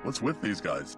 What's with these guys?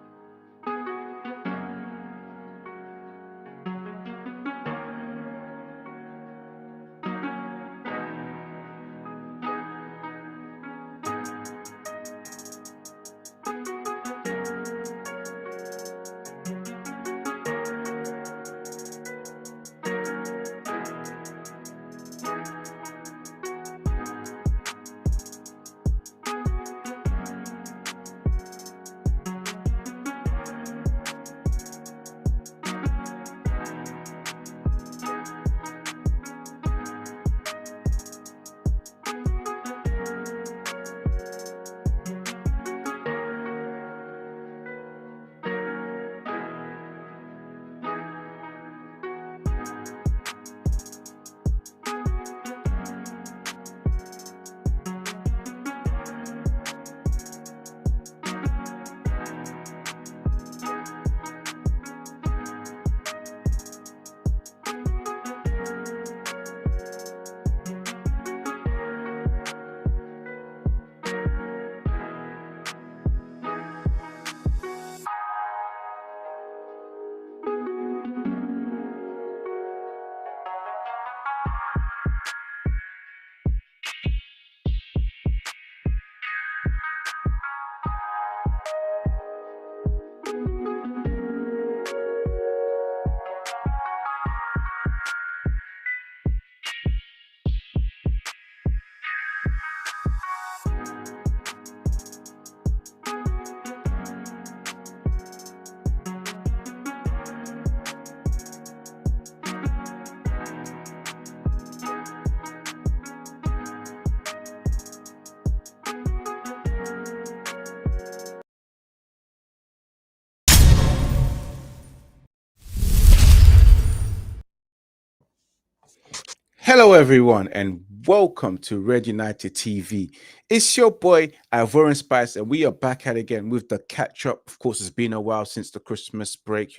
Hello, everyone, and welcome to Red United TV. It's your boy Ivorian Spice, and we are back at it again with the catch up. Of course, it's been a while since the Christmas break,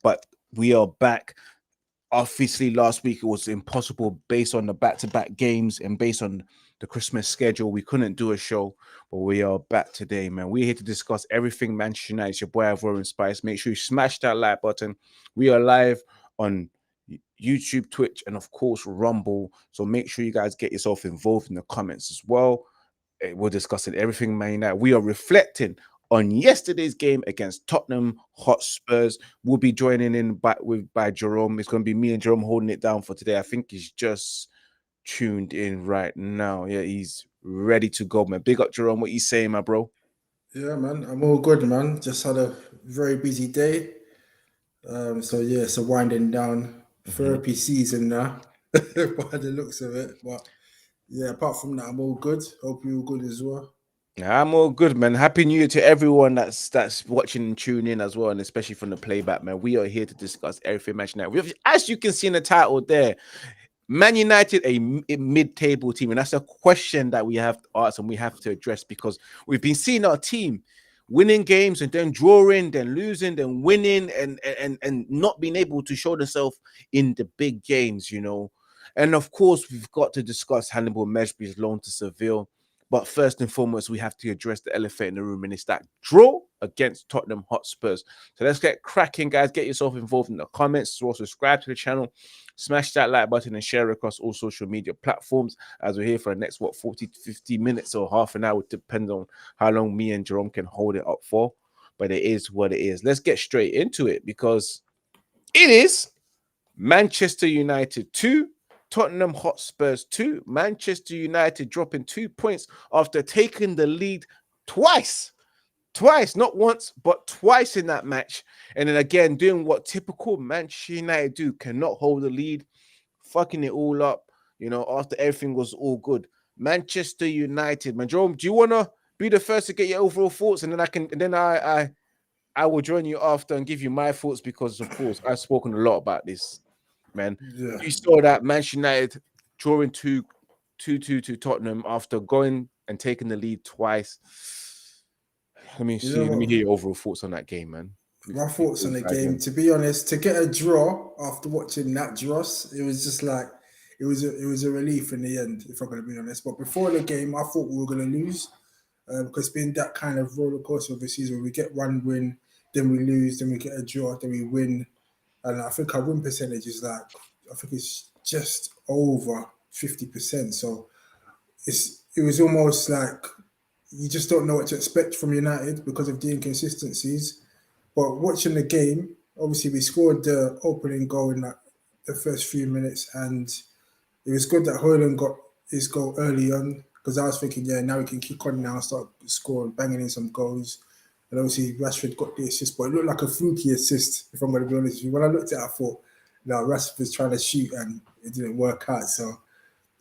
but we are back. Obviously, last week it was impossible based on the back-to-back games and based on the Christmas schedule. We couldn't do a show, but we are back today, man. We're here to discuss everything Manchester United. It's your boy Ivorian Spice. Make sure you smash that like button. We are live on YouTube, Twitch, and of course Rumble. So make sure you guys get yourself involved in the comments as well. We're discussing everything Man United. We are reflecting on yesterday's game against Tottenham Hotspurs. We'll be joining in by Jerome. It's going to be me and Jerome holding it down for today. I think he's just tuned in right now. Yeah, he's ready to go, man. Big up, Jerome. What you saying, my bro? Yeah, man. I'm all good, man. Just had a very busy day. So yeah, it's a winding down therapy season now, by the looks of it. But yeah, apart from that, I'm all good. Hope you're all good as well. I'm all good, man. Happy New Year to everyone that's watching and tuning in as well, and especially from the playback, man. We are here to discuss everything Manchester United. As you can see in the title there, Man United, a mid-table team, and that's a question that we have to ask and we have to address because we've been seeing our team winning games and then drawing, then losing, then winning, and not being able to show themselves in the big games, And of course, we've got to discuss Hannibal Mejbri's loan to Sevilla. But first and foremost, we have to address the elephant in the room, and it's that draw against Tottenham Hotspurs. So let's get cracking, guys. Get yourself involved in the comments. So subscribe to the channel, smash that like button, and share across all social media platforms as we're here for the next, 40 to 50 minutes or half an hour, depending on how long me and Jerome can hold it up for. But it is what it is. Let's get straight into it because it is Manchester United 2, Tottenham Hotspurs 2. Manchester United dropping 2 points after taking the lead twice, not once, but twice in that match. And then again, doing what typical Manchester United do, cannot hold the lead, fucking it all up, after everything was all good. Manchester United, man. Jerome, do you want to be the first to get your overall thoughts? And then I will join you after and give you my thoughts because, of course, I've spoken a lot about this. Man, Yeah. you saw that Manchester United drawing 2-2 to Tottenham after going and taking the lead twice. Let me see. Let me hear your overall thoughts on that game, man. My thoughts on the game, to be honest, to get a draw after watching that dross, it was just like it was a relief in the end, if I'm going to be honest. But before the game, I thought we were going to lose. because it's been that kind of roller coaster of a season where we get one win, then we lose, then we get a draw, then we win. And I think our win percentage is like, I think it's just over 50%. So it was almost like you just don't know what to expect from United because of the inconsistencies. But watching the game, obviously we scored the opening goal in the first few minutes, and it was good that Højlund got his goal early on, because I was thinking, yeah, now we can kick on now and start scoring, banging in some goals. And obviously Rashford got the assist, but it looked like a fluky assist, if I'm going to be honest with you. When I looked at it, I thought, Rashford was trying to shoot and it didn't work out. So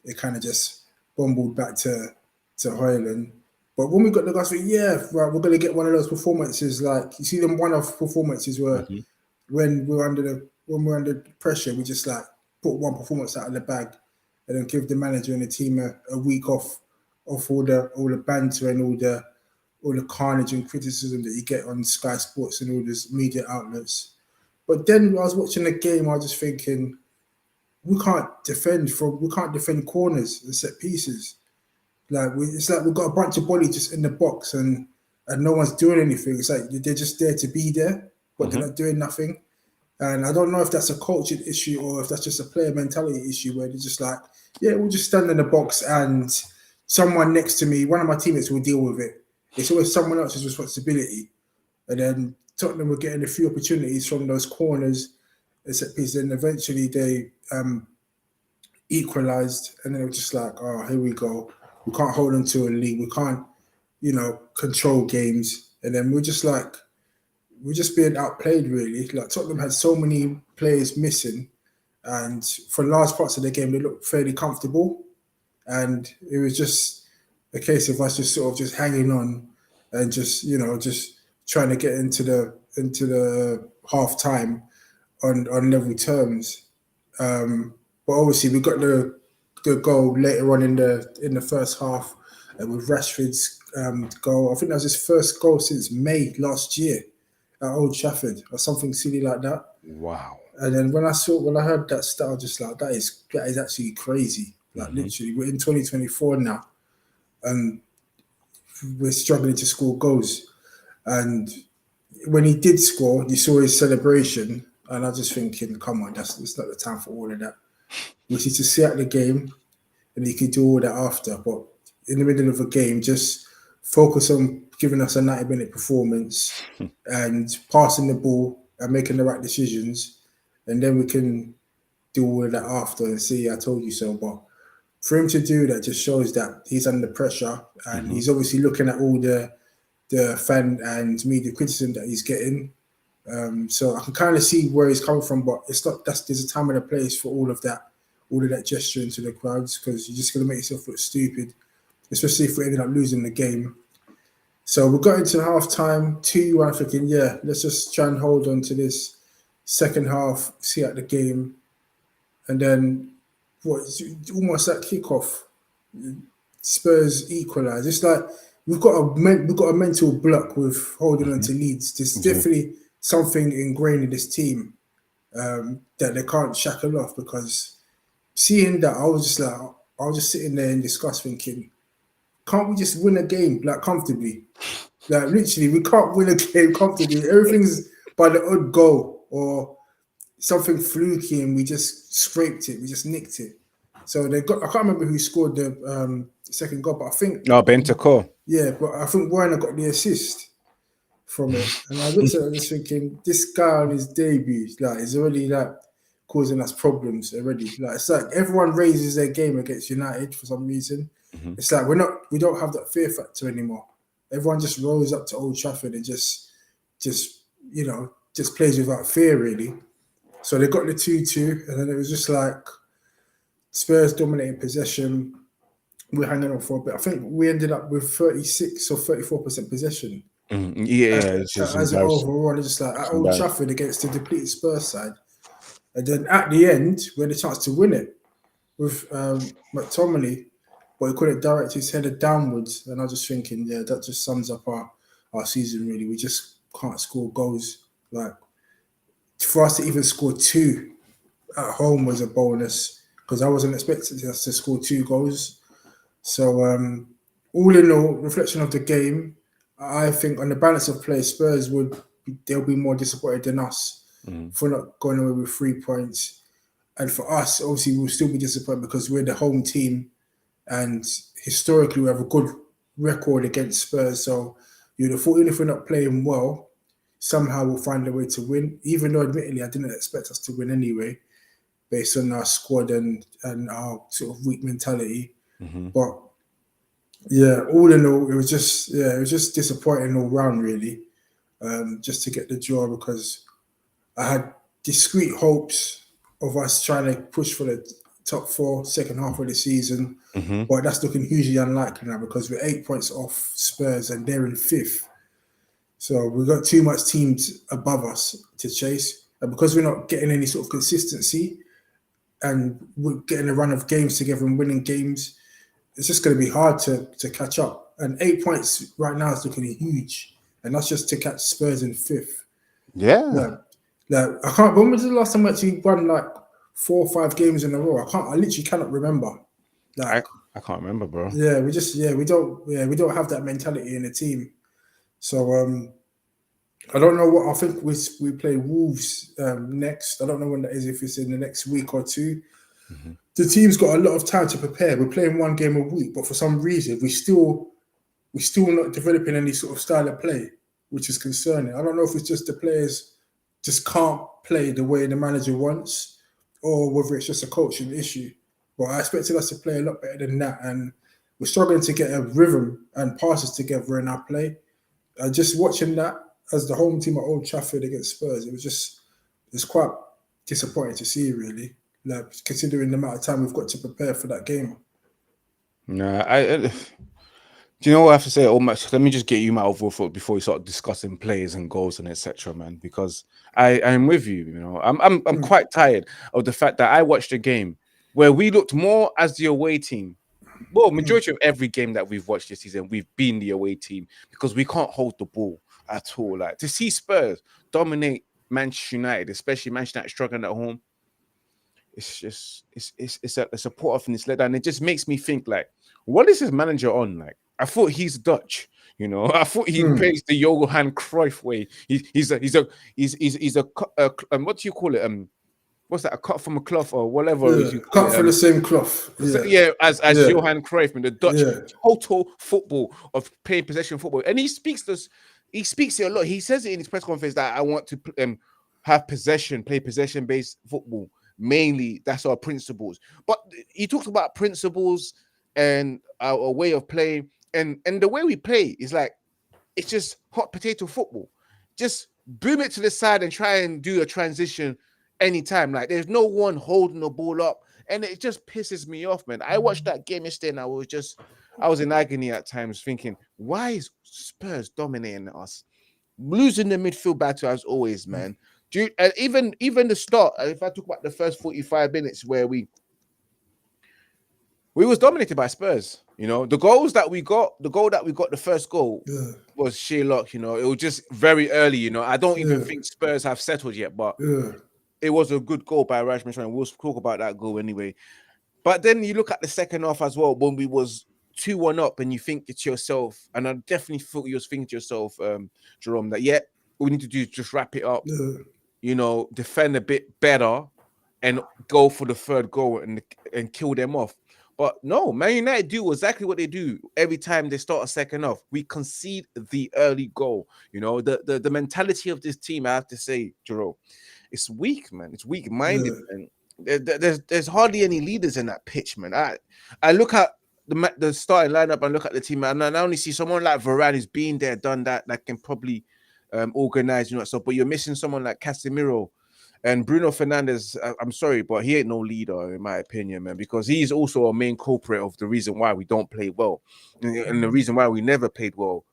it kind of just bumbled back to Højlund. But when we got the guys, right, we're going to get one of those performances. Like, you see them one-off performances where when we're under pressure, we just like put one performance out of the bag and then give the manager and the team a week off all the banter and all the carnage and criticism that you get on Sky Sports and all these media outlets. But then when I was watching the game, I was just thinking, we can't defend corners and set pieces. It's like we've got a bunch of bodies just in the box and no one's doing anything. It's like they're just there to be there, but they're not doing nothing. And I don't know if that's a culture issue or if that's just a player mentality issue where they're just like, yeah, we'll just stand in the box and someone next to me, one of my teammates will deal with it. It's always someone else's responsibility. And then Tottenham were getting a few opportunities from those corners and set pieces, and eventually they equalised, and then it was just like, oh, here we go. We can't hold on to a lead. We can't, control games. And then we're just being outplayed, really. Like, Tottenham had so many players missing, and for large parts of the game, they looked fairly comfortable. And it was just a case of us just sort of just hanging on and just trying to get into the half time on level terms. But obviously we got the goal later on in the first half with Rashford's goal. I think that was his first goal since May last year at Old Trafford or something silly like that. Wow. And then when I heard that stat, I was just like, that is actually crazy. Like, literally, we're in 2024 now, and we're struggling to score goals. And when he did score, you saw his celebration, and I was just thinking, come on, it's not the time for all of that. We need to see out the game, and he could do all that after. But in the middle of a game, just focus on giving us a 90-minute performance and passing the ball and making the right decisions, and then we can do all of that after and see, I told you so. But for him to do that just shows that he's under pressure, and he's obviously looking at all the fan and media criticism that he's getting. So I can kind of see where he's coming from, but there's a time and a place for all of that gesturing to the crowds, because you're just going to make yourself look stupid, especially if we ended up losing the game. So we got into half time, 2-1, thinking, yeah, let's just try and hold on to this second half, see out the game. And then almost that kickoff, Spurs equalise. It's like we've got a mental block with holding on to leads. There's definitely something ingrained in this team that they can't shackle off, because seeing that, I was just sitting there in disgust thinking, can't we just win a game like comfortably? Like, literally, we can't win a game comfortably. Everything's by the odd goal or something fluky, and we just scraped it. We just nicked it. So I can't remember who scored the second goal, but I think Bentancur. Yeah, but I think Werner got the assist from it. And I looked at it just thinking, this guy on his debut, like, is already like causing us problems already. Like, it's like everyone raises their game against United for some reason. It's like we don't have that fear factor anymore. Everyone just rolls up to Old Trafford and just plays without fear, really. So they got the 2-2, and then it was just like Spurs dominating possession. We're hanging on for a bit. I think we ended up with 36 or 34% possession. As an overall, just like at Old Trafford against the depleted Spurs side. And then at the end, we had a chance to win it with McTominay, but he couldn't direct his header downwards. And I was just thinking, yeah, that just sums up our season, really. We just can't score goals. Like, for us to even score 2 at home was a bonus, because I wasn't expecting us to score 2 goals. So all in all, reflection of the game, I think on the balance of play, Spurs they'll be more disappointed than us for not going away with 3 points. And for us, obviously, we'll still be disappointed because we're the home team, and historically, we have a good record against Spurs. So you'd have thought, even if we're not playing well, somehow we'll find a way to win. Even though, admittedly, I didn't expect us to win anyway, based on our squad and our sort of weak mentality. But yeah, all in all, it was just disappointing all round, really. Just to get the draw, because I had discreet hopes of us trying to push for the top four second half of the season, but that's looking hugely unlikely now because we're 8 points off Spurs and they're in fifth. So we've got too much teams above us to chase, and because we're not getting any sort of consistency and we're getting a run of games together and winning games, it's just going to be hard to catch up. And 8 points right now is looking huge, and that's just to catch Spurs in fifth. Yeah. Like I can't. When was the last time we actually won like 4 or 5 games in a row? I literally cannot remember. Like I can't remember, bro. yeah, we don't have that mentality in the team. So I don't know what I think we play Wolves next. I don't know when that is. If it's in the next week or two. The team's got a lot of time to prepare. We're playing one game a week, but for some reason we're still not developing any sort of style of play, which is concerning. I don't know if it's just the players just can't play the way the manager wants, or whether it's just a coaching issue. But I expected us to play a lot better than that, and we're struggling to get a rhythm and passes together in our play. Just watching that as the home team at Old Trafford against Spurs, it's quite disappointing to see, really. Like considering the amount of time we've got to prepare for that game. Nah, do you know what I have to say? Almost, let me just get you my overall thought before we start discussing players and goals and etc. Man, because I'm with you. You know, I'm quite tired of the fact that I watched a game where we looked more as the away team. Well, majority of every game that we've watched this season, we've been the away team because we can't hold the ball at all. Like to see Spurs dominate Manchester United, especially Manchester United struggling at home. It's just it's a put off and it's let down. It just makes me think like, what is his manager on? Like, I thought he's Dutch, you know. I thought he plays the Johan Cruyff way. He's a what do you call it? What's that? A cut from a cloth or whatever? Yeah, cut from the same cloth. Yeah, as Johan Cruyff and the Dutch total football of playing possession football, and he speaks it a lot. He says it in his press conference that I want to have possession, play possession based football. Mainly, that's our principles. But he talks about principles and our way of playing, and the way we play is like it's just hot potato football. Just boom it to the side and try and do a transition anytime. Like there's no one holding the ball up, and it just pisses me off, man. I watched that game yesterday, and I was in agony at times, thinking, why is Spurs dominating us, losing the midfield battle as always, man. And even the start, if I talk about the first 45 minutes where we was dominated by Spurs, you know, the goal that we got, the first goal was sheer luck, you know, it was just very early, you know. I don't even think Spurs have settled yet, but it was a good goal by Rashford, and we'll talk about that goal anyway. But then you look at the second half as well, when we was 2-1 up, and you think to yourself, and I definitely thought you was thinking to yourself, Jerome, that all we need to do is just wrap it up. You know, defend a bit better and go for the third goal and kill them off. But no, Man United do exactly what they do every time they start a second half. We concede the early goal. You know, the mentality of this team, I have to say, Jerome, it's weak, man. It's weak-minded, man. There's hardly any leaders in that pitch, man. I look at the starting lineup and look at the team, and I only see someone like Varane who's been there, done that can probably organize, you know, so but you're missing someone like Casemiro and Bruno Fernandes. I'm sorry, but he ain't no leader in my opinion, man, because he's also a main culprit of the reason why we don't play well and the reason why we never played well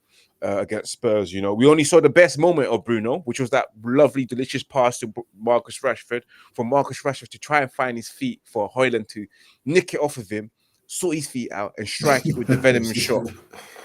against Spurs. You know, we only saw the best moment of Bruno, which was that lovely, delicious pass to Marcus Rashford, for Marcus Rashford to try and find his feet for Højlund to nick it off of him, sort his feet out, and strike it with the venomous shot.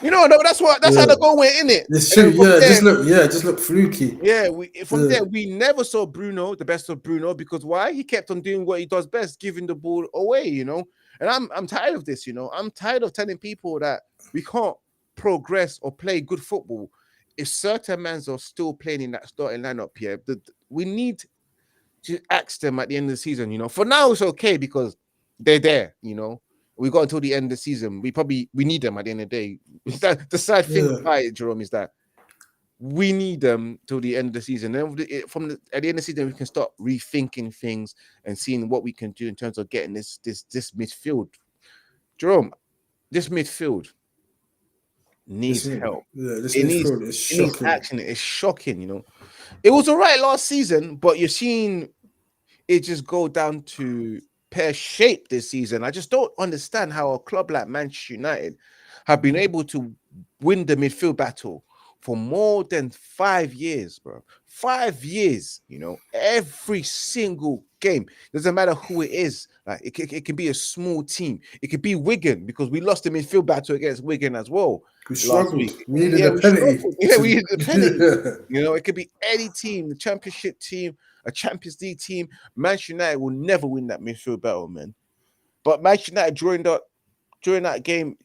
You know, no, that's how the goal went, innit? It's true. Just look fluky. Yeah, there we never saw Bruno, the best of Bruno, because why? He kept on doing what he does best, giving the ball away, you know. And I'm tired of this, you know. I'm tired of telling people that We can't progress or play good football if certain mans are still playing in that starting lineup here. We need to ask them at the end of the season. For now it's okay because they're there. We got until the end of the season. We need them at the end of the day. The sad thing about it, Jerome, is that we need them till the end of the season. Then at the end of the season, we can start rethinking things and seeing what we can do in terms of getting this midfield. Jerome, this midfield needs help. This It midfield is shocking. needs action. It's shocking. It was all right last season, but you're seeing it just go down to pear shape this season. I just don't understand how a club like Manchester United have been able to win the midfield battle for more than 5 years, bro. 5 years, every single game. Doesn't matter who it is. Like it can be a small team. It could be Wigan because we lost the midfield battle against Wigan as well. We struggled. We needed a penalty. We needed a penalty. It could be any team, the Championship team, a Champions League team. Manchester United will never win that midfield battle, man. But Manchester United during that game,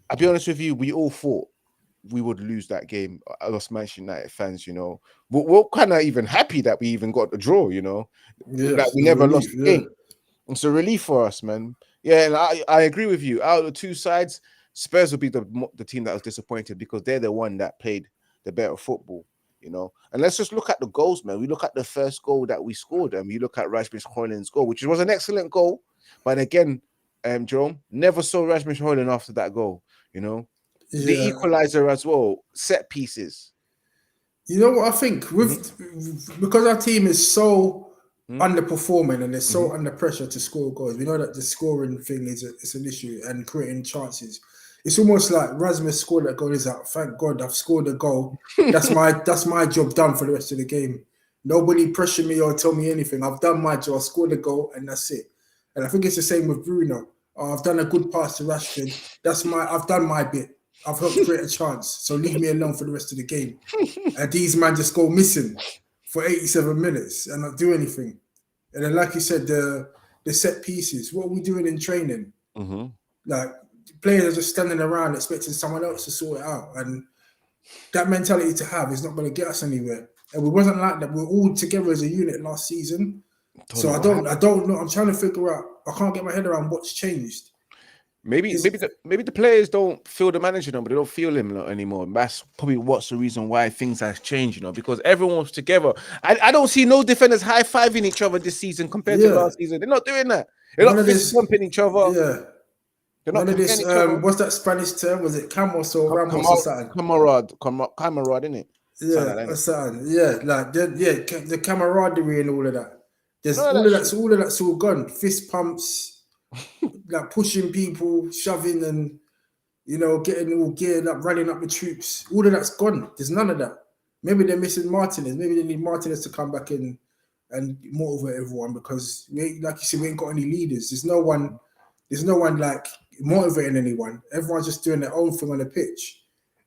I'll be honest with you, we all thought we would lose that game. Us Manchester United fans, we're kind of even happy that we even got the draw. That we never lost the game. It's a relief for us, man. Yeah, and I agree with you. Out of the two sides, Spurs will be the team that was disappointed because they're the one that played the better football. And let's just look at the goals, man. We look at the first goal that we scored, and we look at Rasmus Højlund's goal, which was an excellent goal. But again, Jerome, never saw Rasmus Højlund after that goal. The equalizer as well, set pieces. You know what I think? Because our team is so underperforming and they're so under pressure to score goals. We know that the scoring thing is an issue and creating chances. It's almost like Rasmus scored that goal. He's like, thank God I've scored a goal. That's my job done for the rest of the game. Nobody pressure me or tell me anything. I've done my job. I scored a goal and that's it. And I think it's the same with Bruno. I've done a good pass to Rashford. I've done my bit. I've helped create a chance. So leave me alone for the rest of the game. And these men just go missing for 87 minutes and not do anything. And then, like you said, the set pieces. What are we doing in training? Like players are just standing around expecting someone else to sort it out. And that mentality to have is not going to get us anywhere. And we wasn't like that. We were all together as a unit last season. So I don't know. I'm trying to figure out. I can't get my head around what's changed. Maybe the players don't feel the manager no, but they don't feel him anymore. That's probably what's the reason why things have changed, because everyone's together. I don't see no defenders high-fiving each other this season compared to last season. They're not doing that. They're not pumping each other. Yeah. They're not this. What's that Spanish term? Was it Camos or Ramos or something? Camarade, isn't it? Yeah, that's something. Yeah, like the camaraderie and all of that. There's all of that's all gone. Fist pumps, like pushing people, shoving, and getting all geared up, rallying up the troops. All of that's gone. There's none of that. Maybe they're missing Martinez. Maybe they need Martinez to come back in and motivate everyone because, like you said, we ain't got any leaders. There's no one like motivating anyone. Everyone's just doing their own thing on the pitch.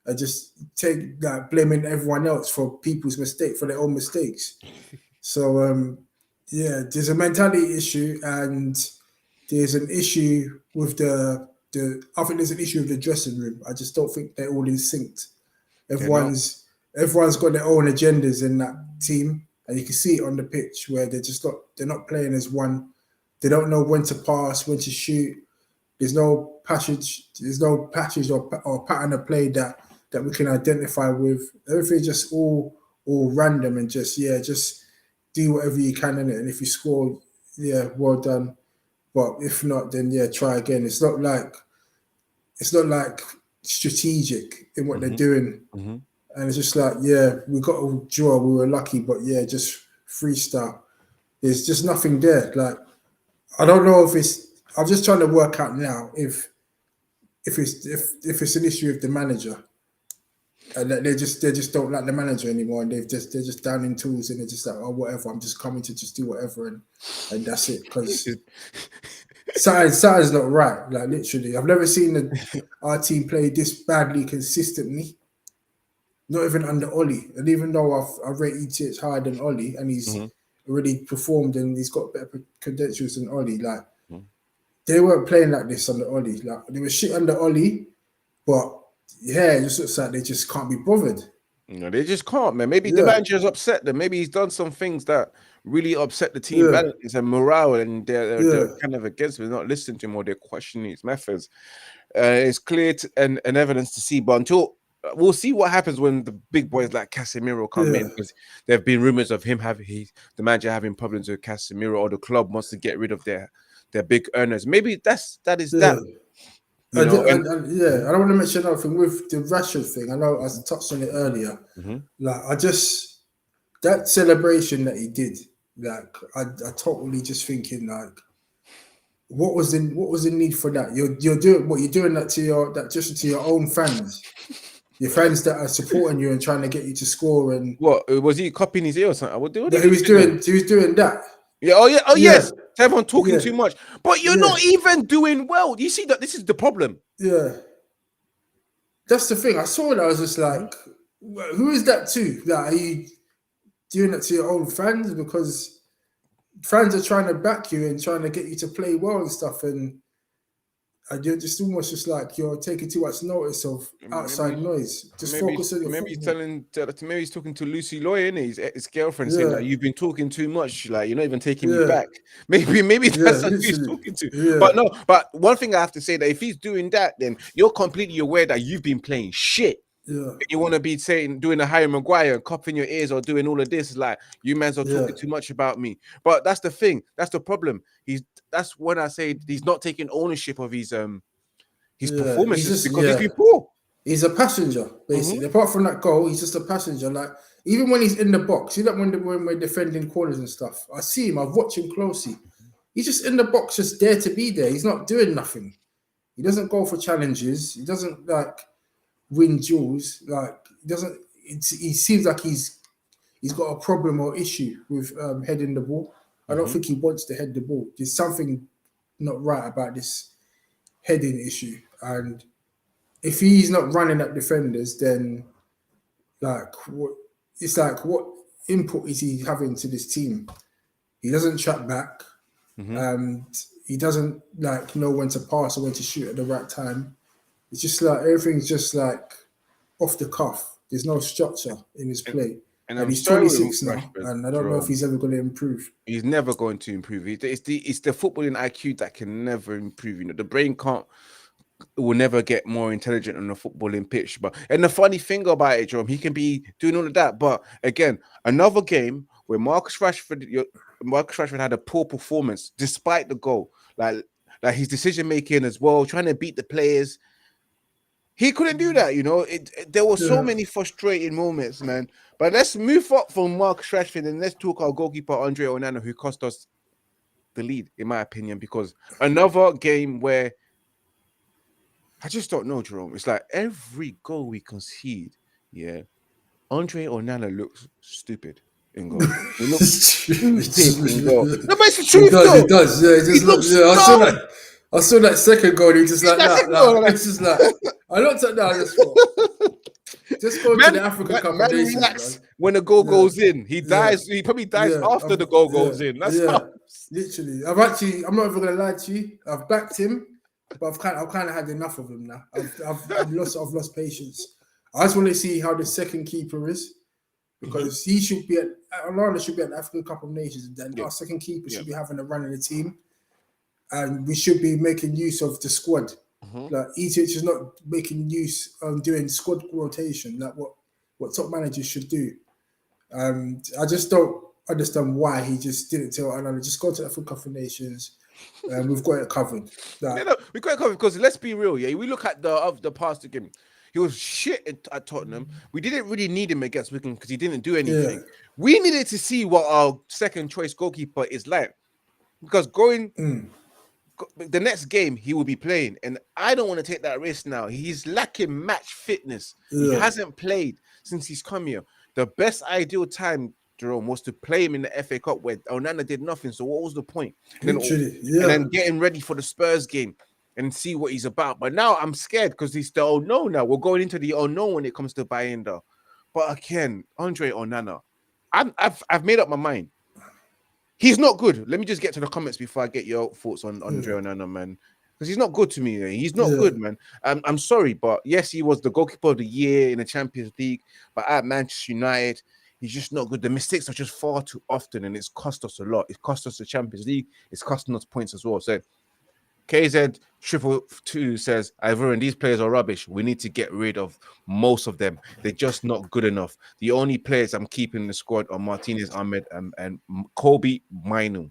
And just blaming everyone else for people's mistake, for their own mistakes. So there's a mentality issue and there's an issue with I think there's an issue with the dressing room. I just don't think they're all in sync. Everyone's got their own agendas in that team, and you can see it on the pitch where they're not playing as one. They don't know when to pass, when to shoot. There's no passage or pattern of play that we can identify with. Everything's just all random and just do whatever you can in it. And if you score, well done. But if not, then try again. It's not like strategic in what they're doing. And it's just like, we got a draw, we were lucky, but just freestyle. There's just nothing there. Like, I don't know if I'm just trying to work out now if it's an issue with the manager. And that they just don't like the manager anymore, and they're just down in tools, and they're just like, oh, whatever, I'm just coming to just do whatever, and that's it. Because something's not right. Like literally, I've never seen our team play this badly consistently. Not even under Ollie, and even though I rate ETH higher than Ollie, and he's already performed and he's got better credentials than Ollie, they weren't playing like this under Ollie. Like they were shit under Ollie, but yeah, it just looks like they just can't be bothered. You know, they just can't, man. Maybe the Yeah. manager's upset them. Maybe he's done some things that really upset the team Yeah. balance and morale, and they're Yeah. kind of against him, not listening to him, or they're questioning his methods. It's clear and evidence to see, but until we'll see what happens when the big boys like Casemiro come in, Yeah. because there have been rumors of him the manager having problems with Casemiro, or the club wants to get rid of their big earners. Maybe that is Yeah. that. You know, I don't want to mention another thing with the Rashford thing. I know I touched on it earlier. Like, that celebration that he did, like, I totally just thinking, like, what was the need for that? You're doing that to your own fans, your fans that are supporting you and trying to get you to score. And what was he copying his ear or something? What did he was doing that. Yeah. Oh yeah. Oh Yeah. yes. Everyone talking Yeah. too much, but you're not even doing well. You see that this is the problem. Yeah. That's the thing. I saw it. I was just like, who is that to? Like, are you doing it to your own fans? Because fans are trying to back you and trying to get you to play well and stuff. And you're just almost just like you're taking too much notice of outside noise. Just focus on your football. Maybe he's talking to Lucy Loy, and his girlfriend, saying that you've been talking too much, like you're not even taking me back. Maybe that's who he's talking to. Yeah. But one thing I have to say, that if he's doing that, then you're completely aware that you've been playing shit. Yeah. You want to be doing a Harry Maguire and cupping your ears or doing all of this, like you men are talking too much about me. But that's the thing. That's the problem. That's when I say he's not taking ownership of his performances, because he's been poor. He's a passenger, basically. Apart from that goal, he's just a passenger. Like, even when he's in the box, you know, when we're defending corners and stuff, I see him. I've watched him closely. He's just in the box, just there to be there. He's not doing nothing. He doesn't go for challenges. He doesn't like win duels. Like, he seems like he's got a problem or issue with heading the ball. I don't think he wants to head the ball. There's something not right about this heading issue. And if he's not running at defenders, then what input is he having to this team? He doesn't track back. And he doesn't like know when to pass or when to shoot at the right time. It's just like everything's just like off the cuff. There's no structure in his play. And he's 26 now, Rashford, and I don't know if he's ever going to improve. He's never going to improve. It's the footballing IQ that can never improve. You know, the brain will never get more intelligent on the footballing pitch. And the funny thing about it, Jerome, he can be doing all of that. But again, another game where Marcus Rashford had a poor performance despite the goal. Like his decision making as well, trying to beat the players. He couldn't do that, you know. There were so many frustrating moments, man. But let's move up from Marcus Rashford and let's talk our goalkeeper, Andre Onana, who cost us the lead, in my opinion, because another game where I just don't know, Jerome. It's like every goal we concede, Andre Onana looks stupid in goal. He looks stupid in goal. No, but it's the truth, though. He does. Yeah, he looks I saw that second goal. He just like that. It's just like I looked at that. Just go to the African Cup of Nations, relax when the goal goes in. He dies. He probably dies after the goal goes in. That's literally. I'm not even gonna lie to you. I've backed him, but I've kind of had enough of him now. I've lost patience. I just want to see how the second keeper is, because he should be Onana should be at the African Cup of Nations, and then our second keeper should be having a run in the team. And we should be making use of the squad. Like, Egypt is not making use of doing squad rotation, like what top managers should do. I just don't understand why he just didn't tell Onana, just go to the African Cup of Nations, and we've got it covered. We got it covered, because let's be real, we look at the past game. He was shit at Tottenham. We didn't really need him against Wigan because he didn't do anything. We needed to see what our second choice goalkeeper is like, because the next game he will be playing, and I don't want to take that risk now. He's lacking match fitness. He hasn't played since he's come here. The best ideal time, Jerome, was to play him in the FA Cup where Onana did nothing. So what was the point? And then getting ready for the Spurs game and see what he's about. But now I'm scared because he's the unknown now. We're going into the unknown when it comes to Bayinda. But again, Andre Onana, I've made up my mind. He's not good. Let me just get to the comments before I get your thoughts on Andre Onana, man. because he's not good to me. He's not Yeah. good, man. I'm sorry, but yes, he was the goalkeeper of the year in the Champions League, but at Manchester United, he's just not good. The mistakes are just far too often, and it's cost us a lot. It cost us the Champions League. It's costing us points as well. So KZ 222 says, Ivorian, these players are rubbish. We need to get rid of most of them. They're just not good enough. The only players I'm keeping in the squad are Martinez Ahmed and Kobe Mainu.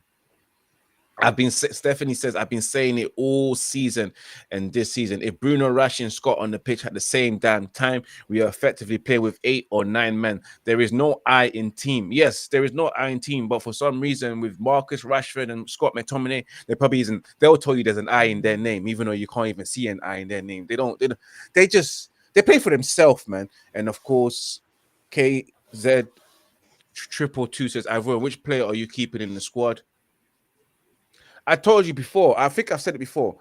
Stephanie says, I've been saying it all season and this season. If Bruno, Rashi, and Scott on the pitch at the same damn time, we are effectively playing with 8 or 9 men. There is no I in team. Yes, there is no I in team, but for some reason, with Marcus Rashford and Scott McTominay, there probably isn't. They'll tell you there's an I in their name, even though you can't even see an I in their name. They play for themselves, man. And of course, KZ 222 says, Ivor, which player are you keeping in the squad? I told you before. I think I've said it before.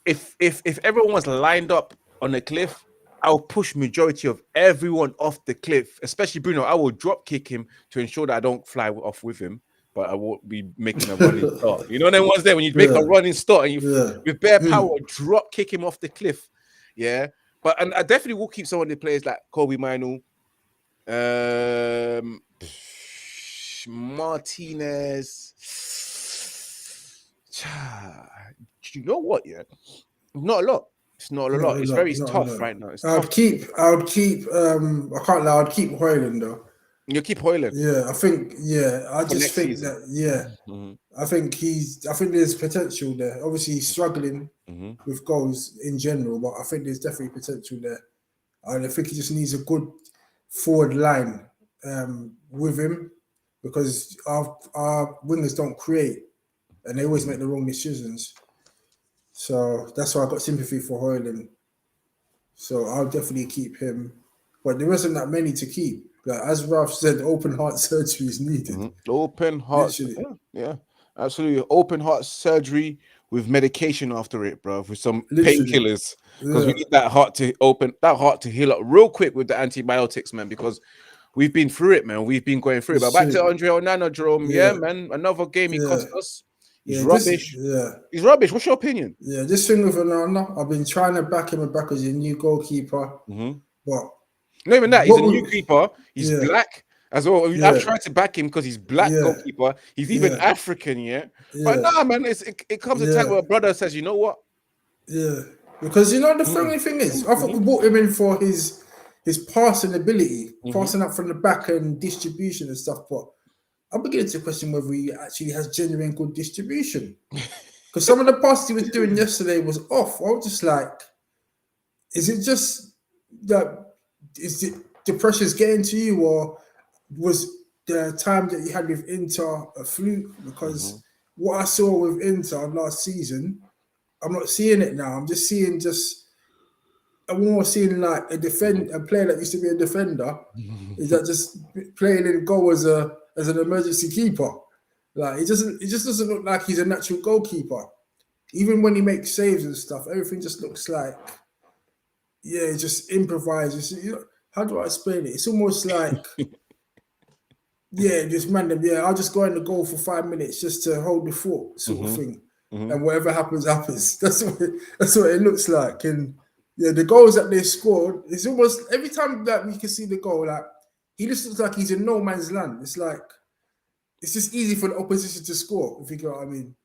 If everyone was lined up on a cliff, I'll push majority of everyone off the cliff, especially Bruno. I will drop kick him to ensure that I don't fly off with him, but I won't be making a running start. You know, them ones there when you make a running start and you with bare power drop kick him off the cliff. Yeah, and I definitely will keep some of the players like Kobe Minu, Martinez. You know what? Yeah, not a lot. It's not a lot. It's very tough right now. I would keep. I can't lie. I'd keep Hoyland though. You keep Hoyland. Yeah, I think. Yeah, I just think season. That. Yeah, I think there's potential there. Obviously, he's struggling with goals in general, but I think there's definitely potential there. And I think he just needs a good forward line with him because our wingers don't create. And they always make the wrong decisions. So that's why I got sympathy for Hoyland. So I'll definitely keep him. But there isn't that many to keep. Like, as Ralph said, open heart surgery is needed. Open heart. Yeah, absolutely. Open heart surgery with medication after it, bro, with some painkillers. Because we need that heart to heal up real quick with the antibiotics, man, because we've been through it, man. We've been going through it. But back to Andre Onana, Jerome. Yeah, man. Another game he cost us. He's rubbish. He's rubbish. What's your opinion? Yeah, this thing with Onana, I've been trying to back him back as a new goalkeeper. But not even that, he's a new keeper. He's black as well. I've tried to back him because he's black goalkeeper. He's even African, But nah, man, it comes a time where a brother says, you know what? Yeah, because you know the funny thing is, I thought we brought him in for his passing ability, passing up from the back and distribution and stuff, but I'm beginning to question whether he actually has genuine good distribution. Because some of the passes he was doing yesterday was off. I was just like, is it just that the pressure's getting to you, or was the time that you had with Inter a fluke? Because what I saw with Inter last season, I'm not seeing it now. I'm just seeing I'm more seeing like a player that used to be a defender, is that just playing in goal as an emergency keeper. Like it just doesn't look like he's a natural goalkeeper. Even when he makes saves and stuff, everything just looks like just improvised. How do I explain it? It's almost like just random. Yeah, I'll just go in the goal for 5 minutes just to hold the fort, sort of thing. And whatever happens, happens. That's what it looks like. And the goals that they scored, it's almost every time that we can see the goal, like he just looks like he's in no man's land. It's like it's just easy for the opposition to score, if you get what I mean.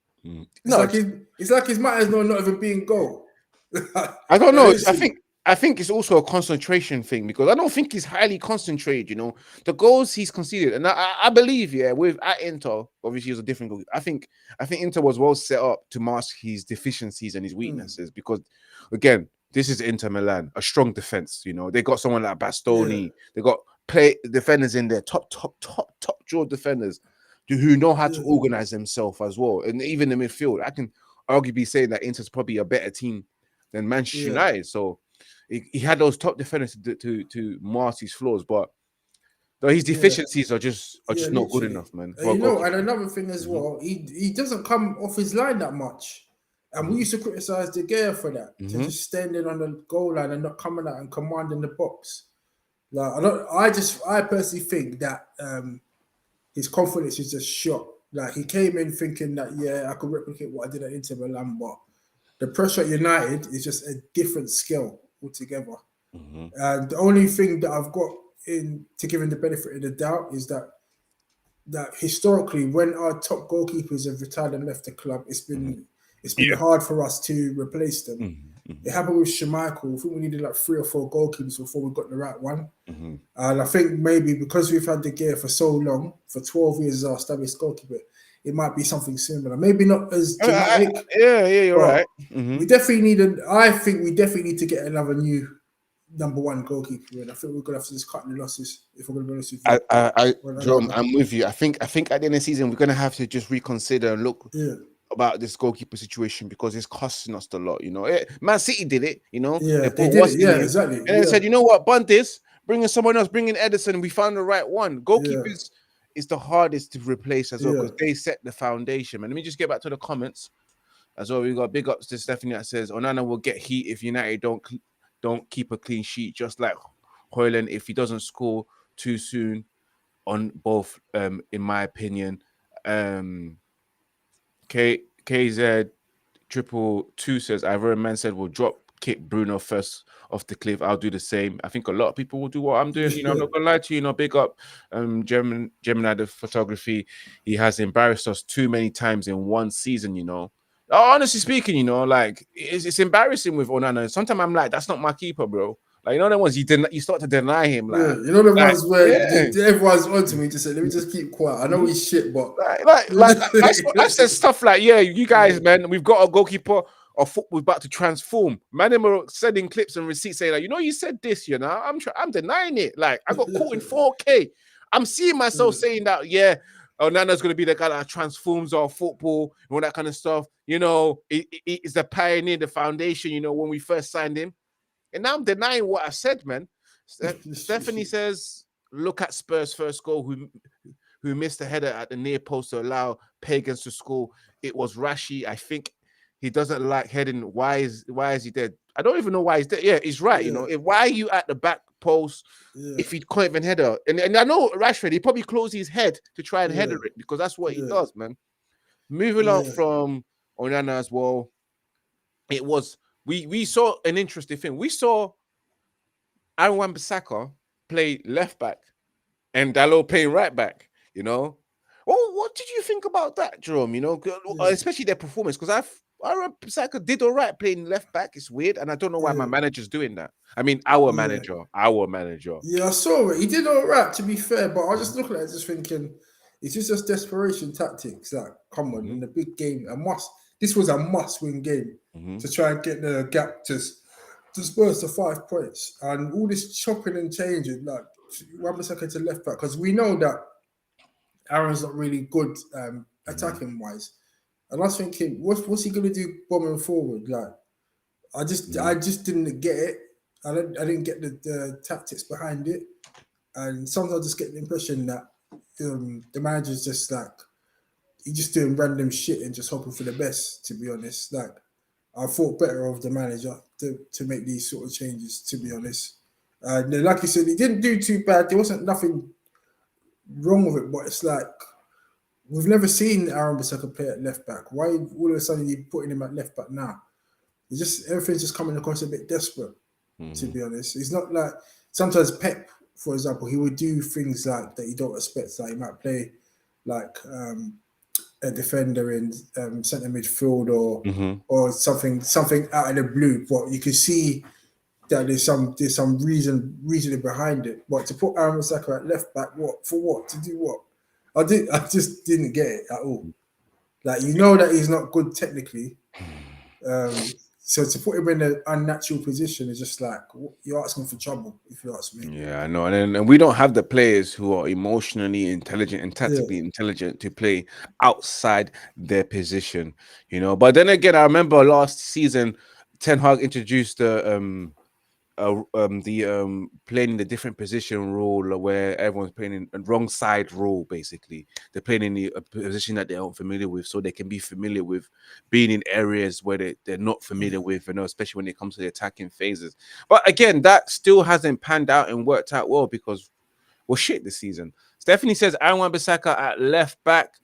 It's like his might as well not even be in goal. I don't know. I think it's also a concentration thing, because I don't think he's highly concentrated. You know, the goals he's conceded, and I believe, at Inter, obviously he's a different goal. I think Inter was well set up to mask his deficiencies and his weaknesses, because again, this is Inter Milan, a strong defense. You know, they got someone like Bastoni. They got defenders in there, top draw defenders who know how to organize themselves as well. And even the midfield, I can arguably say that Inter's probably a better team than Manchester United. So he had those top defenders to mask his flaws, but his deficiencies are just not good enough, man. And another thing as well, he doesn't come off his line that much. And we used to criticize De Gea for that, to just standing on the goal line and not coming out and commanding the box. Like I personally think that his confidence is just shot. Like he came in thinking that I could replicate what I did at Inter Milan, but the pressure at United is just a different scale altogether. Mhm. And the only thing that I've got in to give him the benefit of the doubt is that historically, when our top goalkeepers have retired and left the club, it's been Yeah. hard for us to replace them. Mhm. It happened with Schmeichel. I think we needed like 3 or 4 goalkeepers before we got the right one. Mhm. And I think maybe because we've had the gear for so long, for 12 years as our established goalkeeper, it might be something similar. Maybe not as dramatic, Yeah, you're but right. Mhm. we definitely need I think we definitely need to get another new number one goalkeeper. And I think we're gonna have to just cut the losses if we're gonna be honest with you. Jerome, I'm with you. I think at the end of the season we're gonna have to just reconsider and look Yeah. about this goalkeeper situation because it's costing us a lot. You know, Man City did it. You know, Yeah, they they brought did what's it. in Yeah, him, exactly. and they said, you know what, bun this, bring in someone else, bring in Edison. We found the right one. Yeah. Goalkeepers is the hardest to replace as well Yeah. because they set the foundation. And let me just get back to the comments as well. We got big ups to Stephanie that says Onana will get heat if United don't keep a clean sheet, just like Hoyland if he doesn't score too soon on both. In my opinion, KZ 222 says Ivorian man said we'll drop kick Bruno first off the cliff. I'll do the same. I think a lot of people will do what I'm doing. You know, I'm not gonna lie to you. You know, big up Gemini the photography. He has embarrassed us too many times in one season. You know, honestly speaking, you know, like it's embarrassing with Onana. Sometimes I'm like, that's not my keeper, bro. Like you know, the ones you start to deny him. Yeah, Like, you know the ones where yeah. everyone's onto me to say, let me just keep quiet. I know he's shit, but Like I've said stuff like, yeah, you guys, man, we've got a goalkeeper or football's about to transform. Man, them are sending clips and receipts saying, like, you know, you said this, you know, I'm denying it. Like, I got caught in 4K. I'm seeing myself saying that, yeah, Nana's going to be the guy that transforms our football and all that kind of stuff. You know, it's the pioneer, the foundation, you know, when we first signed him. And now I'm denying what I said, man. Stephanie says, look at Spurs' first goal, who missed a header at the near post to allow Pagans to score. It was Rashi. I think he doesn't like heading. Why is he dead? I don't even know why he's dead. Yeah, he's right. You know, why are you at the back post if he can't even header? And I know Rashford, he probably closed his head to try and header it because that's what he does, man. Moving on from Onana as well, it was we saw an interesting thing. We saw Aaron Wan-Bissaka play left back and Dalot playing right back. You know, what did you think about that, Jerome? You know, especially their performance because Aaron Wan-Bissaka did all right playing left back. It's weird, and I don't know why my manager's doing that. I mean, our manager. Yeah, I saw it. He did all right, to be fair, but I was just looking at it, just thinking, it's just desperation tactics. Like, come on, in the big game, this was a must-win game to try and get the gap to Spurs to 5 points, and all this chopping and changing, like Wan-Bissaka to left back, because we know that Aaron's not really good attacking wise, and I was thinking, what's he gonna do bombing forward? Like, I just didn't get it. I didn't get the tactics behind it, and sometimes I just get the impression that the manager's just like he's just doing random shit and just hoping for the best. To be honest, like I thought better of the manager to make these sort of changes. To be honest, like you said, he didn't do too bad. There wasn't nothing wrong with it, but it's like we've never seen Aaron Bissaka play at left back. Why all of a sudden you putting him at left back now? It's just everything's just coming across a bit desperate. To be honest, it's not like sometimes Pep, for example, he would do things like that you don't expect. Like he might play like a defender in centre midfield or something out of the blue. But you can see that there's some reasoning behind it. But to put Aaron Bissaka at left back, what for? What to do? What? I just didn't get it at all. Like you know that he's not good technically. So to put him in an unnatural position is just like you're asking for trouble, if you ask me. Yeah, I know, and we don't have the players who are emotionally intelligent and tactically intelligent to play outside their position, you know. But then again, I remember last season, Ten Hag introduced the playing in the different position rule where everyone's playing in a wrong side rule. Basically, they're playing in the position that they're unfamiliar with, so they can be familiar with being in areas where they're not familiar with, you know, especially when it comes to the attacking phases. But again, that still hasn't panned out and worked out well because we're shit this season. Stephanie says Aaron Wan-Bissaka at left back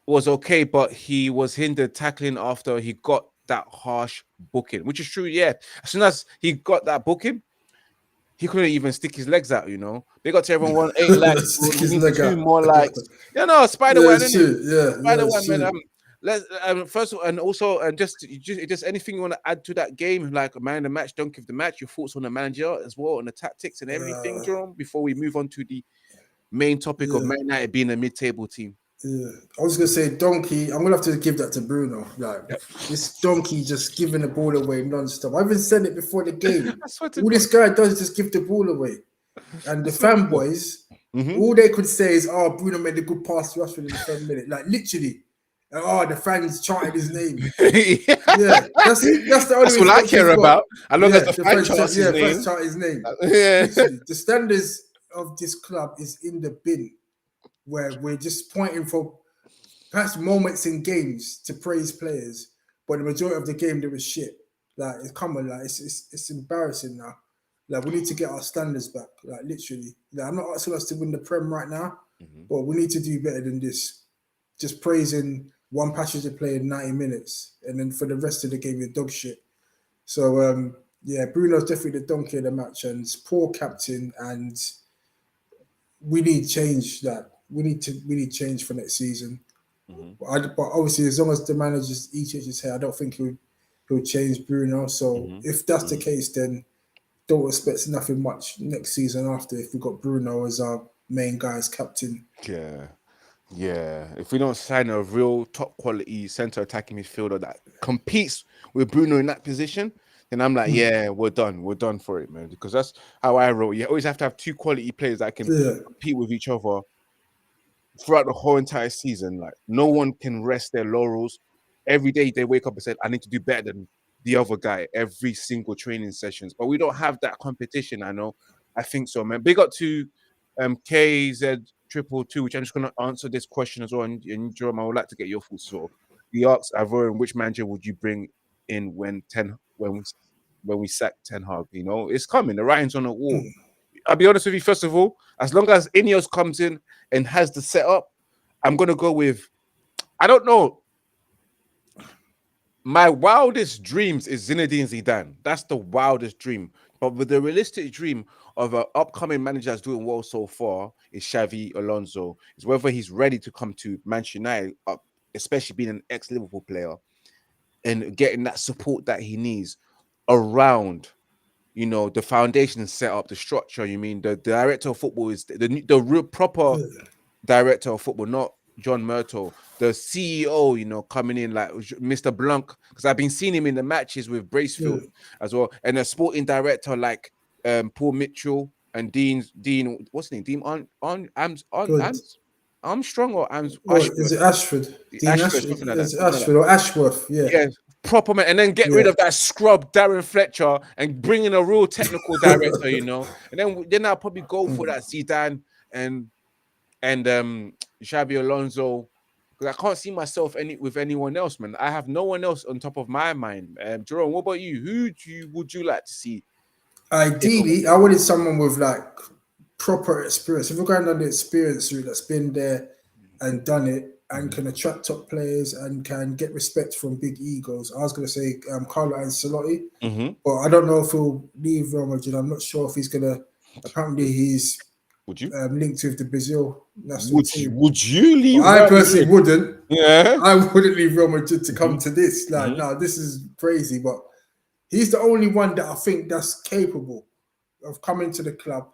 was okay, but he was hindered tackling after he got that harsh booking, which is true. Yeah, as soon as he got that booking, he couldn't even stick his legs out. They got to everyone 8 likes. Stick We his need leg 2 out. more likes. No, Spider Yeah, Man, it's isn't it? true. Yeah, Spider it's Man, man. true. Let's first of all, and also, and just anything you want to add to that game, like man of the match, don't give the match. Your thoughts on the manager as well, on the tactics and everything, Jerome. Before we move on to the main topic of Yeah. Man United being a mid-table team. Yeah, I was gonna say donkey. I'm gonna have to give that to Bruno. Like this donkey just giving the ball away non-stop. I even said it before the game. I swear to All God. this guy does is just give the ball away, and the fanboys, all they could say is, "Oh, Bruno made a good pass to Rashford in the third minute." Like literally, the fans chanted his name. Yeah, that's the only That's what I care about. As long as the fan charts his name. fans chant his name. Yeah. Literally, the standards of this club is in the bin, where we're just pointing for past moments in games to praise players, but the majority of the game there was shit. Like it's common, like it's embarrassing now. Like we need to get our standards back. Like literally, I'm not asking us to win the Prem right now, but we need to do better than this. Just praising one passage of play in 90 minutes, and then for the rest of the game you're dog shit. So Bruno's definitely the donkey of the match, and it's poor captain, and we need change. That we need change for next season. But obviously, as long as the manager's each his hair, I don't think he'll change Bruno. So if that's the case, then don't expect nothing much next season after if we've got Bruno as our main guy as captain. Yeah. If we don't sign a real top quality centre attacking midfielder that competes with Bruno in that position, then I'm like, we're done. We're done for it, man. Because that's how I roll. You always have to have 2 quality players that can compete with each other throughout the whole entire season. Like no one can rest their laurels. Every day they wake up and say, I need to do better than the other guy every single training sessions. But we don't have that competition, I think so, man. Big up to KZ222, which I'm just gonna answer this question as well. And Jerome, I would like to get your thoughts. So he asks Ivorian, which manager would you bring in when we sack Ten Hag? It's coming, the writing's on the wall. I'll be honest with you, first of all, as long as Ineos comes in and has the setup, I'm going to go with, I don't know. My wildest dreams is Zinedine Zidane. That's the wildest dream. But with the realistic dream of an upcoming manager that's doing well so far is Xavi Alonso. It's whether he's ready to come to Manchester United, especially being an ex-Liverpool player, and getting that support that he needs around the foundation set up, the structure. The director of football is the real proper director of football, not John Murtough. The CEO, coming in like Mr. Blanc, because I've been seeing him in the matches with Bracefield as well, and a sporting director like Paul Mitchell and Dean. What's his name? Armstrong or Ashworth? Is it Ashford? Dean Ashford. Is it Ashford or Ashworth? Yeah. Proper man, and then get rid of that scrub Darren Fletcher and bring in a real technical director, and then I'll probably go for that Zidane and Xabi Alonso, because I can't see myself with anyone else, man. I have no one else on top of my mind. Jerome, what about you? Who would you like to see? Ideally, I wanted someone with like proper experience. If we're going down the experience route, that's been there and done it, and can attract top players and can get respect from big egos. I was going to say Carlo Ancelotti, but I don't know if he'll leave Real Madrid. I'm not sure if he's going to. Apparently, he's linked with the Brazil national team. Would you leave? I personally wouldn't. Yeah, I wouldn't leave Real Madrid to come to this. Like, no, this is crazy. But he's the only one that I think that's capable of coming to the club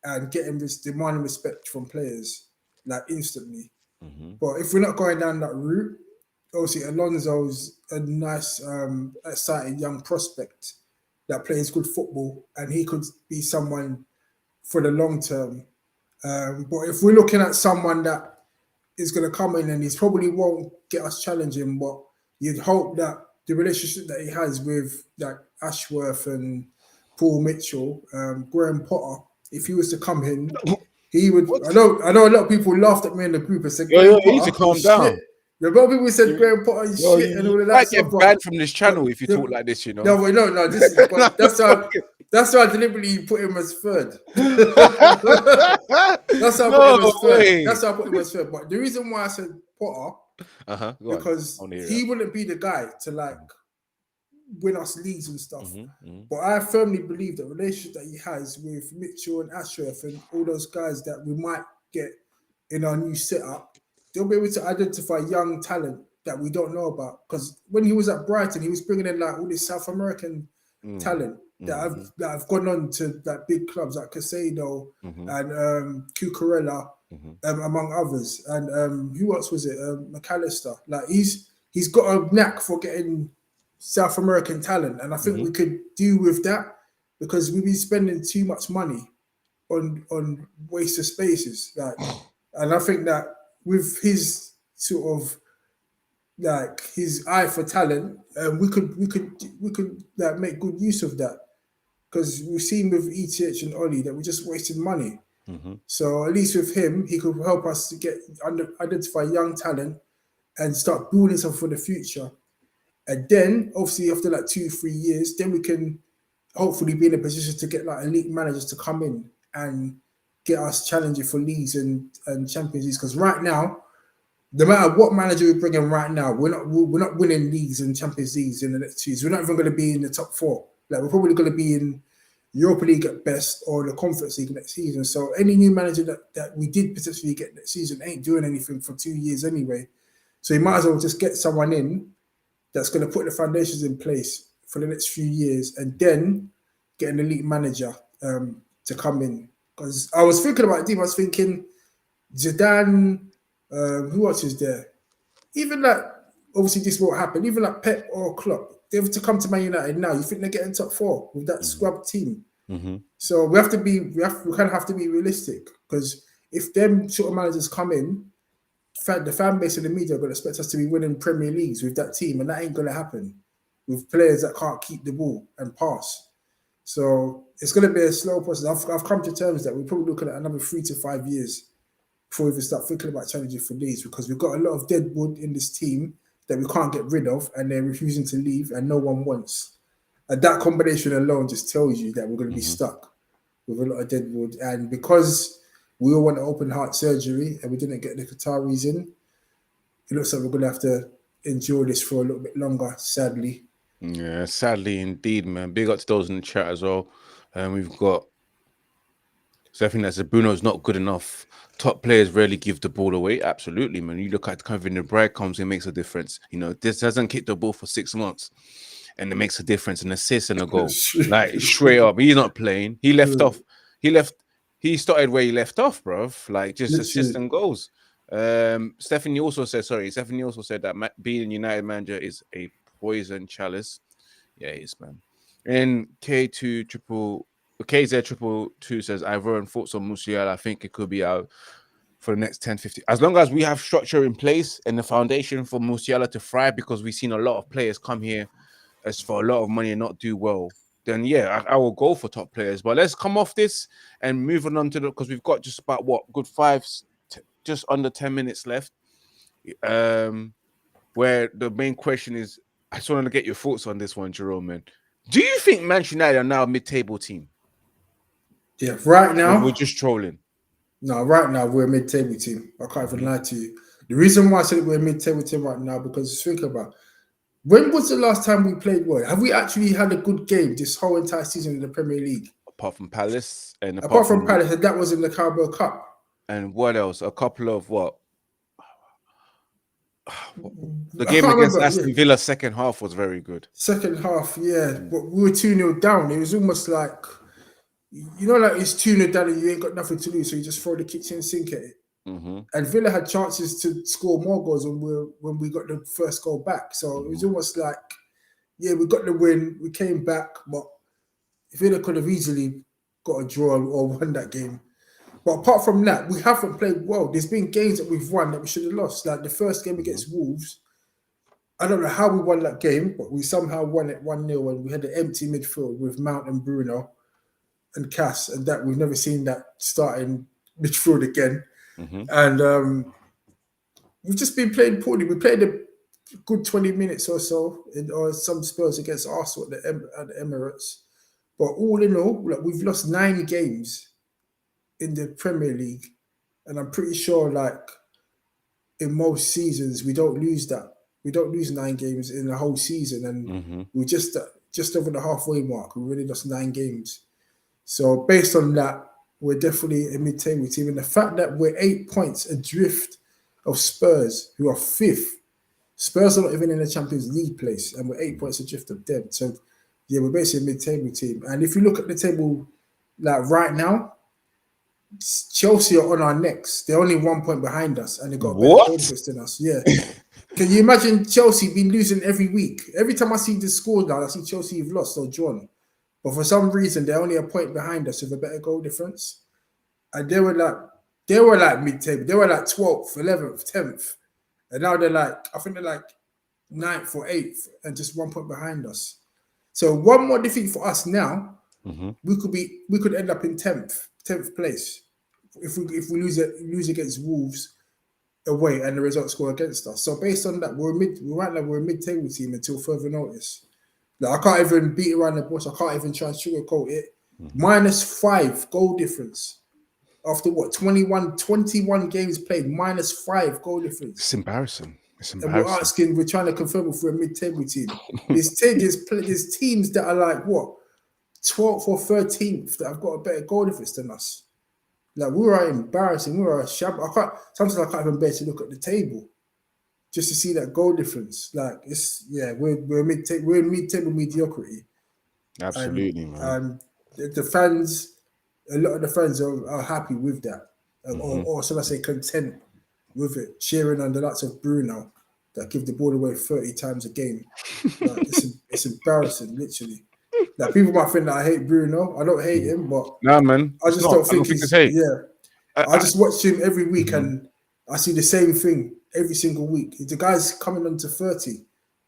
and getting this demanding respect from players like instantly. But if we're not going down that route, obviously Alonso's a nice, exciting young prospect that plays good football, and he could be someone for the long term. But if we're looking at someone that is going to come in and he probably won't get us challenging, but you'd hope that the relationship that he has with like Ashworth and Paul Mitchell, Graham Potter, if he was to come in, he would. I know a lot of people laughed at me in the group and said, you need to calm down. The lot of people said Graham Potter is shit and all of that. Might get banned from this channel if you talk like this, No. That's how I deliberately put him as third. That's how I put him as third. That's how I put him as third. But the reason why I said Potter, because he wouldn't be the guy to like win us leagues and stuff. Mm-hmm. But I firmly believe that relationship that he has with Mitchell and Ashraf and all those guys that we might get in our new setup, they'll be able to identify young talent that we don't know about. Because when he was at Brighton, he was bringing in like all this South American talent that have gone on to like big clubs like Casado and Cucurella, among others. And who else was it? McAllister. Like he's got a knack for getting South American talent, and I think we could do with that because we've been spending too much money on wasted spaces. Like, and I think that with his sort of like his eye for talent, we could like make good use of that because we've seen with ETH and Ollie that we just wasted money. So at least with him, he could help us to get identify young talent and start building something for the future. And then, obviously, after like 2-3 years, then we can hopefully be in a position to get like elite managers to come in and get us challenging for leagues and Champions Leagues. Because right now, no matter what manager we bring in right now, we're not winning leagues and Champions Leagues in the next 2 years. We're not even going to be in the top 4. Like we're probably going to be in Europa League at best or the Conference League next season. So any new manager that we did potentially get next season ain't doing anything for 2 years anyway. So you might as well just get someone in that's going to put the foundations in place for the next few years and then get an elite manager to come in. Because I was thinking about it, I was thinking Zidane, who else is there? Even like, obviously this won't happen, even like Pep or Klopp, they have to come to Man United now. You think they're getting top 4 with that scrub team? So we kind of have to be realistic because if them sort of managers come in, the fan base and the media are going to expect us to be winning Premier Leagues with that team, and that ain't going to happen with players that can't keep the ball and pass. So it's going to be a slow process. I've come to terms that we're probably looking at another 3 to 5 years before we even start thinking about challenging for leagues because we've got a lot of dead wood in this team that we can't get rid of, and they're refusing to leave, and no one wants. And that combination alone just tells you that we're going to be stuck with a lot of dead wood, and because we all want open heart surgery and we didn't get the Qataris in, it looks like we're going to have to endure this for a little bit longer, sadly. Yeah, sadly indeed, man. Big up to those in the chat as well. We've got Stephanie that says Bruno's not good enough. Top players rarely give the ball away. Absolutely, man. You look at Kevin De Bruyne comes, it makes a difference. You know, this doesn't kick the ball for 6 months and it makes a difference, an assist and a goal. Like straight up, he's not playing. He left off. He started where he left off, bro. Like just assist and goals. Stephanie also said that being United manager is a poison chalice. Yeah, it is, man. And KZ222 says Ivorian thoughts on Musiala. I think it could be out for the next 10-15. As long as we have structure in place and the foundation for Musiala to thrive, because we've seen a lot of players come here as for a lot of money and not do well, then yeah, I will go for top players. But let's come off this and move on to because we've got just about just under 10 minutes left. Where the main question is, I just wanted to get your thoughts on this one, Jerome, man. Do you think Manchester United are now a mid-table team? Yeah, right now. We're just trolling. No, right now we're a mid-table team. I can't even lie to you. The reason why I said we're a mid-table team right now, because think about, when was the last time we played well? Have we actually had a good game this whole entire season in the Premier League? Apart from Palace and apart from Palace, and that was in the Carabao Cup. And what else? A couple of what? The game against Aston Villa second half was very good. Second half, yeah. But we were 2-0 down. It was almost like, you know, like it's 2-0 down and you ain't got nothing to lose, so you just throw the kitchen sink at it. And Villa had chances to score more goals when we got the first goal back. So it was almost like, yeah, we got the win, we came back, but Villa could have easily got a draw or won that game. But apart from that, we haven't played well. There's been games that we've won that we should have lost. Like the first game against Wolves, I don't know how we won that game, but we somehow won it 1-0 and we had an empty midfield with Mount and Bruno and Cass, and that we've never seen that starting midfield again. And we've just been playing poorly. We played a good 20 minutes or so or some Spurs against Arsenal at the Emirates. But all in all, like, we've lost 9 games in the Premier League, and I'm pretty sure, like, in most seasons we don't lose that We don't lose 9 games in the whole season, and we're just over the halfway mark. We really lost 9 games. So based on that, we're definitely a mid-table team. And the fact that we're 8 points adrift of Spurs, who are 5th. Spurs are not even in the Champions League place, and we're 8 points adrift of them. So, yeah, we're basically a mid-table team. And if you look at the table, like right now, Chelsea are on our necks. They're only 1 point behind us, and they've got a better goal difference than us. Yeah. Can you imagine Chelsea been losing every week? Every time I see the score now, I see Chelsea have lost or drawn. But for some reason, they're only a point behind us with a better goal difference. And they were like mid-table. They were like 12th, 11th, 10th. And now they're like, I think they're like 9th or 8th and just 1 point behind us. So one more defeat for us now, we could end up in 10th place if we lose against Wolves away and the results go against us. So based on that, we're a mid-table team until further notice. Like, I can't even beat around the bush. I can't even try and sugarcoat it. -5 goal difference after what 21 games played. -5 goal difference. It's embarrassing. And we're trying to confirm if we're a mid-table team. There's teams that are like what 12th or 13th that have got a better goal difference than us. Like, we were embarrassing. We were a shab. Sometimes I can't even bear to look at the table just to see that goal difference. Like, we're mid-table mediocrity. Absolutely, man. The fans, a lot of the fans are happy with that, or shall I say, content with it, cheering on the likes of Bruno that give the ball away 30 times a game. Like, it's embarrassing, literally. Like, people might think that I hate Bruno. I don't hate him, but nah, man, I just don't think he's hate. Yeah. I just watch him every week and I see the same thing every single week. The guy's coming on to 30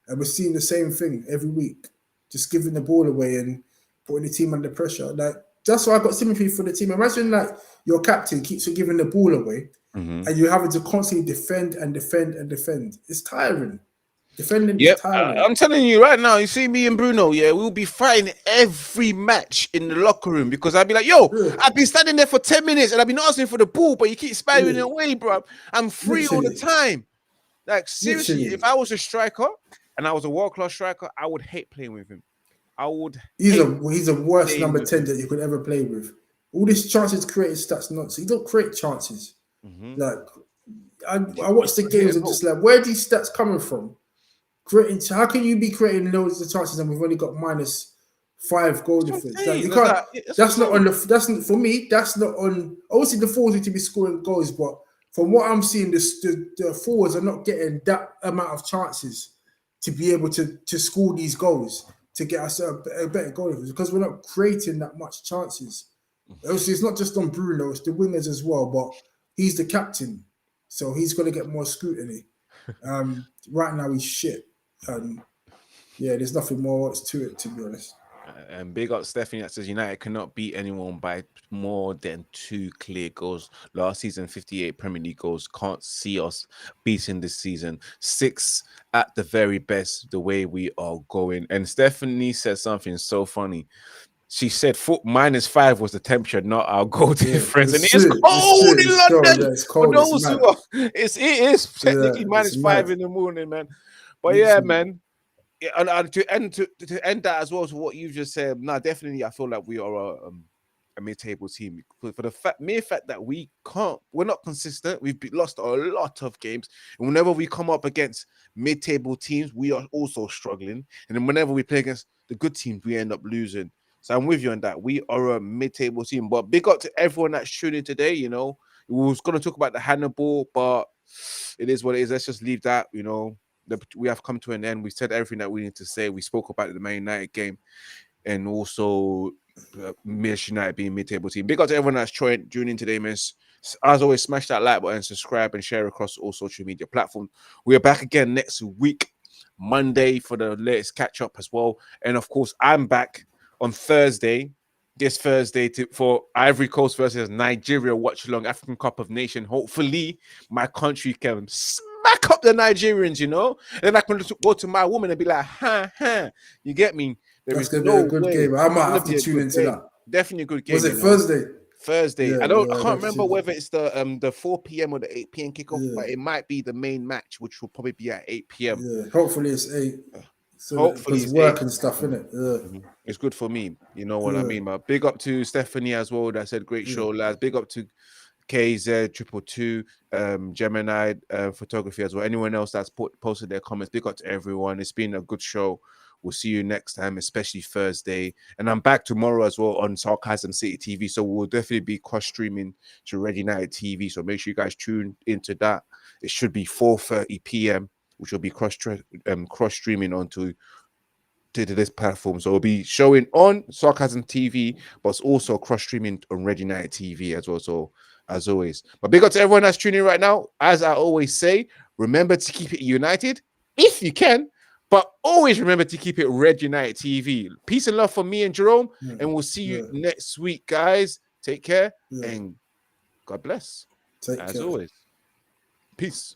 and we're seeing the same thing every week, just giving the ball away and putting the team under pressure. Like, that's why I got sympathy for the team. Imagine like your captain keeps giving the ball away and you're having to constantly defend and defend and defend. It's tiring. Defending is tiring. I'm telling you right now, you see me and Bruno, we'll be fighting every match in the locker room because I'd be like, I've been standing there for 10 minutes and I've been asking for the ball, but you keep sparing it away, bro. I'm free all the time. Like, seriously, if I was a striker and I was a world-class striker, I would hate playing with him. He's a worst number 10 that you could ever play with. All these chances created stats, nonsense. You don't create chances. Like, I watch the games and just like, where are these stats coming from? How can you be creating loads of chances and we've only got -5 goal difference? Like, you can't. That's not on the. That's for me. That's not on. Obviously, the forwards need to be scoring goals, but from what I'm seeing, the forwards are not getting that amount of chances to be able to score these goals to get us a better goal difference because we're not creating that much chances. Obviously, it's not just on Bruno; it's the wingers as well. But he's the captain, so he's going to get more scrutiny. Right now, he's shit. There's nothing more to it, to be honest. And big up Stephanie that says United cannot beat anyone by more than 2 clear goals. Last season, 58 Premier League goals. Can't see us beating this season. 6 at the very best, the way we are going. And Stephanie said something so funny. She said -5 was the temperature, not our goal difference. And it's cold in London. It's cold. It is technically -5 in the morning, man. But man. And to end that as well to what you've just said, definitely I feel like we are a mid-table team for the mere fact that we're not consistent. We've lost a lot of games, and whenever we come up against mid-table teams, we are also struggling. And then whenever we play against the good teams, we end up losing. So I'm with you on that. We are a mid-table team, but big up to everyone that's tuning in today. We was going to talk about the Hannibal, but it is what it is. Let's just leave that. We have come to an end. We said everything that we need to say. We spoke about the Man United game and also Manchester United being mid-table team. Big up to everyone that's tuning in today, miss. As always, smash that like button, subscribe, and share across all social media platforms. We are back again next week, Monday, for the latest catch-up as well. And, of course, I'm back on this Thursday for Ivory Coast versus Nigeria watch-along African Cup of Nations. Hopefully, my country can smack up the Nigerians, Then I can go to my woman and be like, you get me? That's going to be a good game. I might have to tune into that. Definitely a good game. Was it Thursday? Thursday. I Yeah, can't that's remember it. whether it's the 4 p.m. or the 8 p.m. kickoff, Yeah, but it might be the main match, which will probably be at 8 p.m. yeah. Hopefully it's 8. So that Hopefully because it's 8. work and stuff, innit? It's good for me. You know what I Yeah, mean? But big up to Stephanie as well. That said, great yeah, show, lads. Big up to KZ222, Gemini photography as well. Anyone else that's posted their comments, big up to everyone. It's been a good show. We'll see you next time, especially Thursday. And I'm back tomorrow as well on Sarcasm City TV. So we'll definitely be cross-streaming to Red United TV. So make sure you guys tune into that. It should be 4:30 p.m., which will be cross-streaming onto to this platform. So it'll be showing on Sarcasm TV, but it's also cross-streaming on Red United TV as well. So as always. But big up to everyone that's tuning in right now. As I always say, remember to keep it united if you can, but always remember to keep it Red United TV. Peace and love from me and Jerome, and we'll see you next week, guys. Take care and God bless. Take As care. always. Peace.